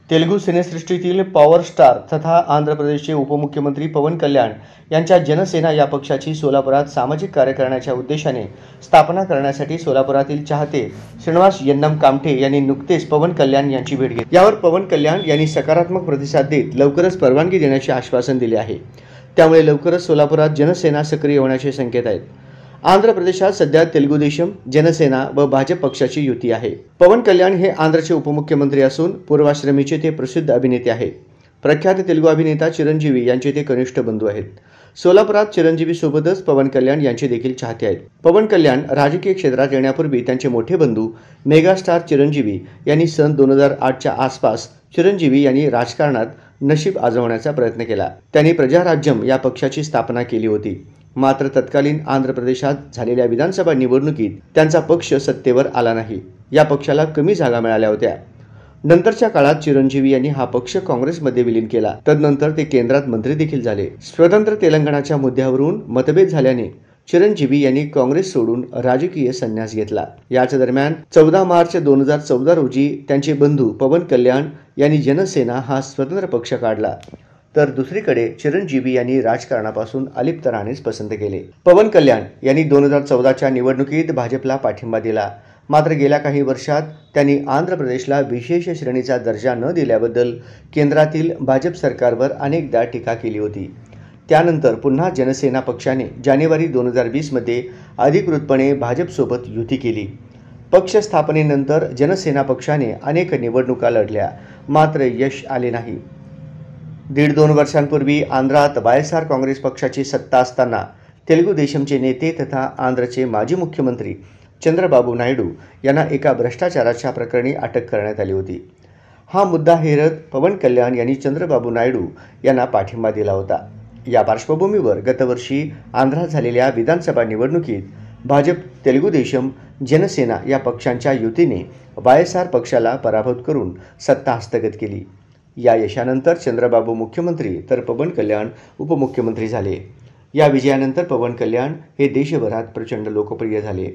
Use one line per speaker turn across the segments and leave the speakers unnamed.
Telugu सिनेसृष्टीतील power star तथा आंध्र प्रदेशचे उपमुख्यमंत्री पवन कल्याण यांच्या जनसेना या पक्षाची सोलापुरात सामाजिक कार्य करण्याच्या उद्देशाने स्थापना करण्यासाठी सोलापुरातील चाहते श्रीनिवास यन्नम कामटे यांनी नुकतेच पवन कल्याण यांची भेट घेतली। यावर पवन कल्याण यांनी सकारात्मक प्रतिसाद देत लवकरच परवानगी देण्याचे आश्वासन दिले आहे। त्यामुळे लवकरच सोलापुरात जनसेना सक्रिय होण्याचे संकेत आहेत। आंध्र प्रदेशात सध्या तेलुगू देशम, जनसेना व भाजप पक्षाची युती आहे। पवन कल्याण हे आंध्रचे उपमुख्यमंत्री असून पूर्वाश्रमीचे ते प्रसिद्ध अभिनेते आहेत। प्रख्यात तेलुगू अभिनेता चिरंजीवी यांचे ते कनिष्ठ बंधू आहेत। सोलापुरात चिरंजीवी सोबतच पवन कल्याण यांचे देखील चाहते आहेत। पवन कल्याण राजकीय क्षेत्रात येण्यापूर्वी त्यांचे मोठे बंधू मेगास्टार चिरंजीवी यांनी सन 2008च्या आसपास चिरंजीवी यांनी राजकारणात नशीब आजमावण्याचा प्रयत्न केला। त्यांनी प्रजाराज्यम या पक्षाची स्थापना केली होती। मात्र तत्कालीन आंध्र प्रदेशात झालेल्या विधानसभा निवडणुकीत त्यांचा पक्ष सत्तेवर आला नाही। या पक्षाला कमी जागा मिळाल्या होत्या। नंतरच्या काळात चिरंजीवी यांनी हा पक्ष काँग्रेसमध्ये विलीन केला। तदनंतर ते केंद्रात मंत्री देखील झाले। स्वतंत्र तेलंगणाच्या मुद्द्यावरून मतभेद झाल्याने चिरंजीवी यांनी काँग्रेस सोडून राजकीय संन्यास घेतला। याच दरम्यान 14 मार्च 2014 रोजी त्यांचे बंधू पवन कल्याण यांनी जनसेना हा स्वतंत्र पक्ष काढला। तर दुसरीकडे चिरंजीवी यांनी राजकारणापासून अलिप्त राहणेच पसंत केले। पवन कल्याण यांनी 2014च्या निवडणुकीत भाजपला पाठिंबा दिला। मात्र गेल्या काही वर्षात त्यांनी आंध्र प्रदेशला विशेष श्रेणीचा दर्जा न दिल्याबद्दल केंद्रातील भाजप सरकारवर अनेकदा टीका केली होती। त्यानंतर पुन्हा जनसेना पक्षाने जानेवारी 2020 मध्ये अधिकृतपणे भाजपसोबत युती केली। पक्ष स्थापनेनंतर जनसेना पक्षाने अनेक निवडणुका लढल्या, मात्र यश आले नाही। 1.5-2 वर्षांपूर्वी आंध्रात वायएसआर काँग्रेस पक्षाची सत्ता असताना तेलुगू देशमचे नेते तथा आंध्रचे माजी मुख्यमंत्री चंद्रबाबू नायडू यांना एका भ्रष्टाचाराच्या प्रकरणी अटक करण्यात आली होती। हा मुद्दा हेरत पवन कल्याण यांनी चंद्रबाबू नायडू यांना पाठिंबा दिला होता। या पार्श्वभूमीवर गतवर्षी आंध्रात झालेल्या विधानसभा निवडणुकीत भाजप, तेलुगू देशम, जनसेना या पक्षांच्या युतीने वायएसआर पक्षाला पराभूत करून सत्ता हस्तगत केली। या यशानंतर चंद्रबाबू मुख्यमंत्री तर पवन कल्याण उपमुख्यमंत्री झाले। या विजयानंतर पवन कल्याण हे देशभरात प्रचंड लोकप्रिय झाले।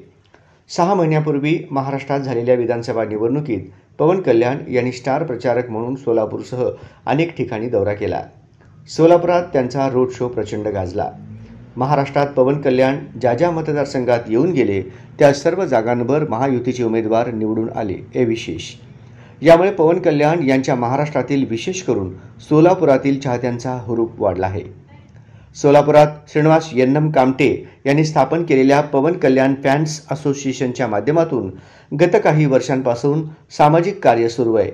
6 महिन्यापूर्वी महाराष्ट्रात झालेल्या विधानसभा निवडणुकीत पवन कल्याण यांनी स्टार प्रचारक म्हणून सोलापूरसह अनेक ठिकाणी दौरा केला। सोलापुरात त्यांचा रोड शो प्रचंड गाजला। महाराष्ट्रात पवन कल्याण ज्या मतदारसंघात येऊन गेले त्या सर्व जागांवर महायुतीचे उमेदवार निवडून आले हे विशेष। यामुळे पवन कल्याण यांच्या महाराष्ट्रातील विशेष करून सोलापुरातील चाहत्यांचा हुरूप वाढला आहे। सोलापुरात श्रीनिवास यन्नम कामटे यांनी स्थापन केलेल्या पवन कल्याण फॅन्स असोसिएशनच्या माध्यमातून गत काही वर्षांपासून सामाजिक कार्य सुरू आहे।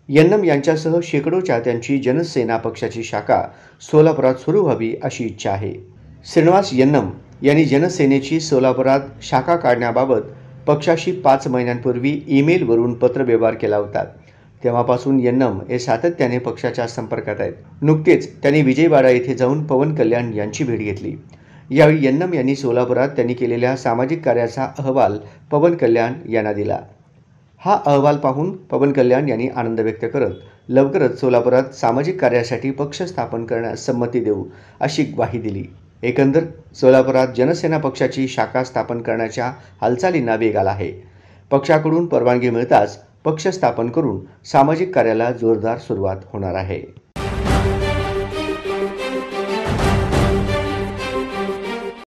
यन्नम यांच्यासह शेकडो चाहत्यांची जनसेना पक्षाची शाखा सोलापुरात सुरू व्हावी अशी इच्छा आहे। श्रीनिवास यन्नम यांनी जनसेनेची सोलापुरात शाखा काढण्याबाबत पक्षाशी 5 महिन्यांपूर्वी ईमेलवरून पत्रव्यवहार केला होता। तेव्हापासून यन्नम हे सातत्याने पक्षाच्या संपर्कात आहेत। नुकतेच त्यांनी विजयवाडा येथे जाऊन पवन कल्याण यांची भेट घेतली। यावेळी यन्नम यांनी सोलापुरात त्यांनी केलेल्या सामाजिक कार्याचा अहवाल पवन कल्याण यांना दिला। हा अहवाल पाहून पवन कल्याण यांनी आनंद व्यक्त करत लवकरच सोलापुरात सामाजिक कार्यासाठी पक्ष स्थापन करण्यास संमती देऊ अशी ग्वाही दिली। एकंदर सोलापुरात जनसेना पक्षाची शाखा स्थापन करण्याच्या हालचालींना वेग आला आहे। पक्षाकडून परवानगी मिळताच पक्ष स्थापन करून सामाजिक कार्याला जोरदार सुरुवात होणार आहे।